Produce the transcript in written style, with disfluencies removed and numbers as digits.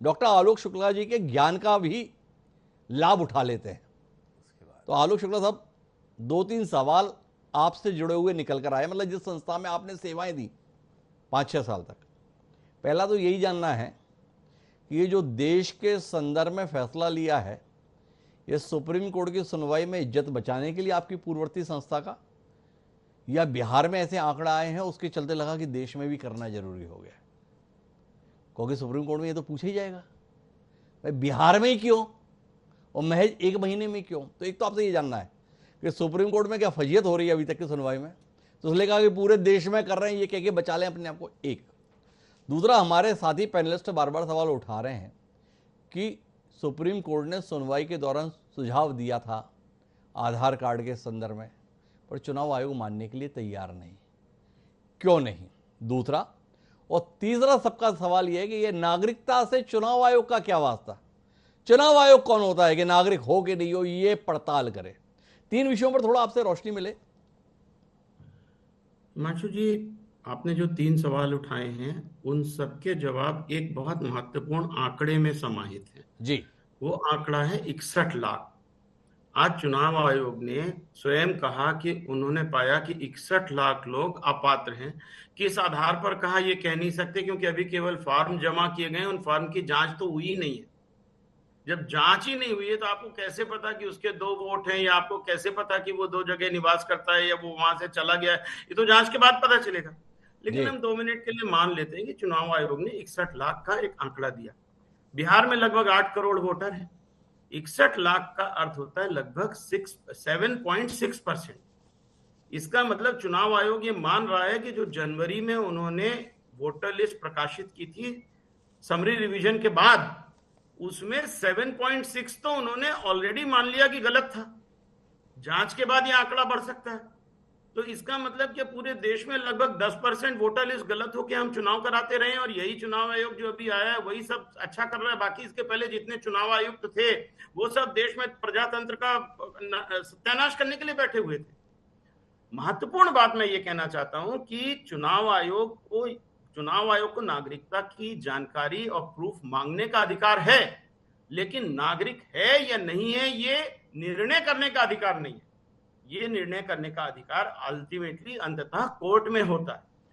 Doctor Alok Shukla ji के ज्ञान का भी लाभ उठा लेते हैं। तो आलोक शुक्ला साहब, 2-3 सवाल आपसे जुड़े हुए निकल कर आए, मतलब जिस संस्था में आपने सेवाएं दी 5-6 साल तक। पहला तो यही जानना है कि ये जो देश के संदर्भ में फैसला लिया है, ये सुप्रीम कोर्ट की सुनवाई में इज्जत बचाने के लिए आपकी पूर्ववर्ती संस्था का, या बिहार में ऐसे आंकड़ा आए हैं उसके चलते लगा कि देश में भी करना जरूरी हो गया? क्योंकि सुप्रीम कोर्ट में ये तो पूछा ही जाएगा, भाई बिहार में ही क्यों और महज 1 महीने में क्यों? तो एक तो आपसे ये जानना है कि सुप्रीम कोर्ट में क्या फजीयत हो रही है अभी तक की सुनवाई में, तो इसलिए कहा कि पूरे देश में कर रहे हैं, ये कह के बचा लें अपने आप को। एक दूसरा, हमारे साथी पैनलिस्ट बार बार सवाल उठा रहे हैं कि सुप्रीम कोर्ट ने सुनवाई के दौरान सुझाव दिया था आधार कार्ड के संदर्भ में, पर चुनाव आयोग मानने के लिए तैयार नहीं, क्यों नहीं? दूसरा और तीसरा सबका सवाल यह है कि यह नागरिकता से चुनाव आयोग का क्या वास्ता? चुनाव आयोग कौन होता है कि नागरिक हो कि नहीं हो ये पड़ताल करे? 3 विषयों पर थोड़ा आपसे रोशनी मिले। हिमांशु जी, आपने जो 3 सवाल उठाए हैं उन सबके जवाब एक बहुत महत्वपूर्ण आंकड़े में समाहित है। जी, वो आंकड़ा है 61 लाख। आज चुनाव आयोग ने स्वयं कहा कि उन्होंने पाया कि 61 लाख लोग अपात्र हैं। किस आधार पर कहा ये कह नहीं सकते, क्योंकि अभी केवल फॉर्म जमा किए गए, उन फॉर्म की जांच तो हुई ही नहीं है। जब जांच ही नहीं हुई है तो आपको कैसे पता कि उसके 2 वोट हैं, या आपको कैसे पता कि वो 2 जगह निवास करता है या वो वहां से चला गया है? ये तो जांच के बाद पता चलेगा। लेकिन जी, हम 2 मिनट के लिए मान लेते हैं कि चुनाव आयोग ने 61 लाख का एक आंकड़ा दिया। बिहार में लगभग 8 करोड़ वोटर है। 61 लाख का अर्थ होता है लगभग 7.6%। इसका मतलब चुनाव आयोग ये मान रहा है कि जो जनवरी में उन्होंने वोटर लिस्ट प्रकाशित की थी समरी रिवीजन के बाद, उसमें 7.6 तो उन्होंने ऑलरेडी मान लिया कि गलत था। जांच के बाद यह आंकड़ा बढ़ सकता है। तो इसका मतलब कि पूरे देश में लगभग 10% वोटर लिस्ट गलत होकर हम चुनाव कराते रहे, और यही चुनाव आयोग जो अभी आया है वही सब अच्छा कर रहा है। बाकी इसके पहले जितने चुनाव आयुक्त थे वो सब देश में प्रजातंत्र का सत्यानाश करने के लिए बैठे हुए थे। महत्वपूर्ण बात मैं ये कहना चाहता हूं कि चुनाव आयोग को नागरिकता की जानकारी और प्रूफ मांगने का अधिकार है, लेकिन नागरिक है या नहीं है ये निर्णय करने का अधिकार नहीं है। ये निर्णय करने का अधिकार अल्टीमेटली अंततः कोर्ट में होता है।